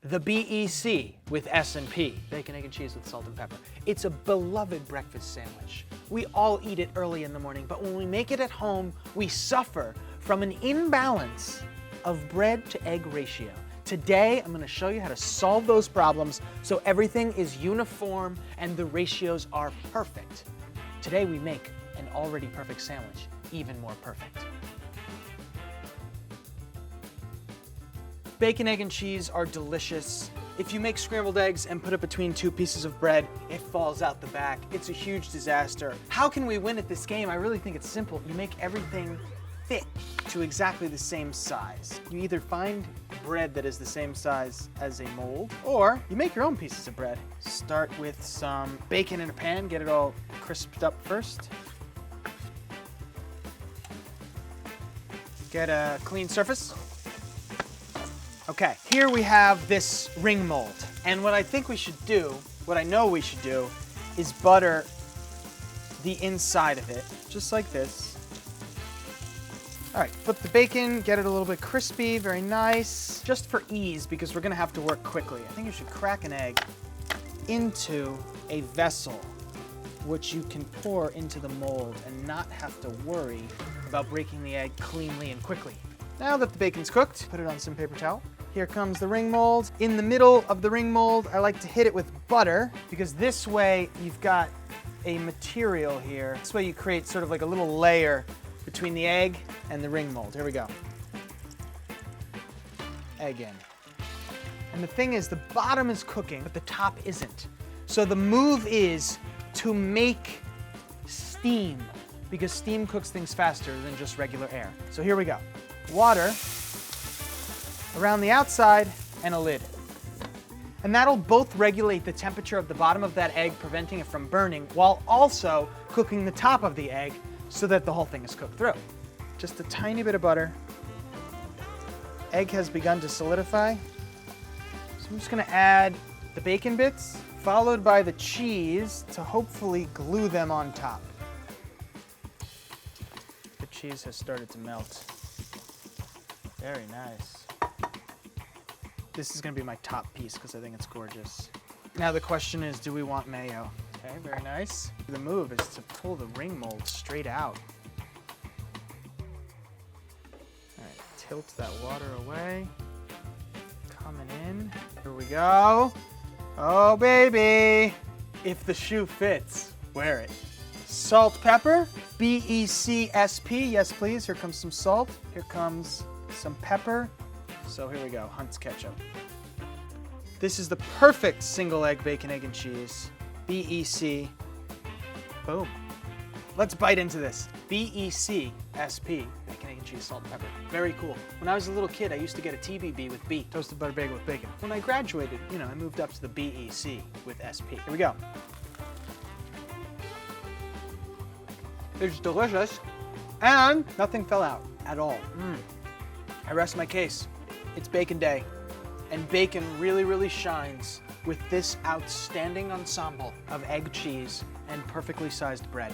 the BEC with S&P, bacon, egg, and cheese with salt and pepper. It's a beloved breakfast sandwich. We all eat it early in the morning, but when we make it at home, we suffer from an imbalance of bread to egg ratio. Today, I'm gonna show you how to solve those problems so everything is uniform and the ratios are perfect. Today, we make an already perfect sandwich even more perfect. Bacon, egg, and cheese are delicious. If you make scrambled eggs and put it between two pieces of bread, it falls out the back. It's a huge disaster. How can we win at this game? I really think it's simple. You make everything fit to exactly the same size. You either find bread that is the same size as a mold, or you make your own pieces of bread. Start with some bacon in a pan, get it all crisped up first. Get a clean surface. Okay, here we have this ring mold. And what I think we should do, what I know we should do, is butter the inside of it, just like this. All right, put the bacon, get it a little bit crispy, very nice. Just for ease, because we're gonna have to work quickly, I think you should crack an egg into a vessel, which you can pour into the mold and not have to worry about breaking the egg cleanly and quickly. Now that the bacon's cooked, put it on some paper towel. Here comes the ring mold. In the middle of the ring mold, I like to hit it with butter, because this way you've got a material here. This way you create sort of like a little layer between the egg and the ring mold. Here we go. Egg in. And the thing is, the bottom is cooking, but the top isn't. So the move is to make steam, because steam cooks things faster than just regular air. So here we go. Water around the outside and a lid. And that'll both regulate the temperature of the bottom of that egg, preventing it from burning, while also cooking the top of the egg so that the whole thing is cooked through. Just a tiny bit of butter. Egg has begun to solidify. So I'm just gonna add the bacon bits, followed by the cheese to hopefully glue them on top. The cheese has started to melt. Very nice. This is gonna be my top piece because I think it's gorgeous. Now the question is, do we want mayo? Okay, very nice. The move is to pull the ring mold straight out. All right, tilt that water away. Coming in. Here we go. Oh, baby. If the shoe fits, wear it. Salt, pepper, BECSP, yes please. Here comes some salt. Here comes some pepper. So here we go, Hunt's ketchup. This is the perfect single egg bacon, egg, and cheese. BEC, boom. Let's bite into this. BECSP, bacon, egg, and cheese, salt, and pepper. Very cool. When I was a little kid, I used to get a TBB with B, toasted butter bagel with bacon. When I graduated, I moved up to the BEC with SP. Here we go. It's delicious, and nothing fell out at all. I rest my case. It's bacon day, and bacon really, really shines with this outstanding ensemble of egg, cheese, and perfectly sized bread.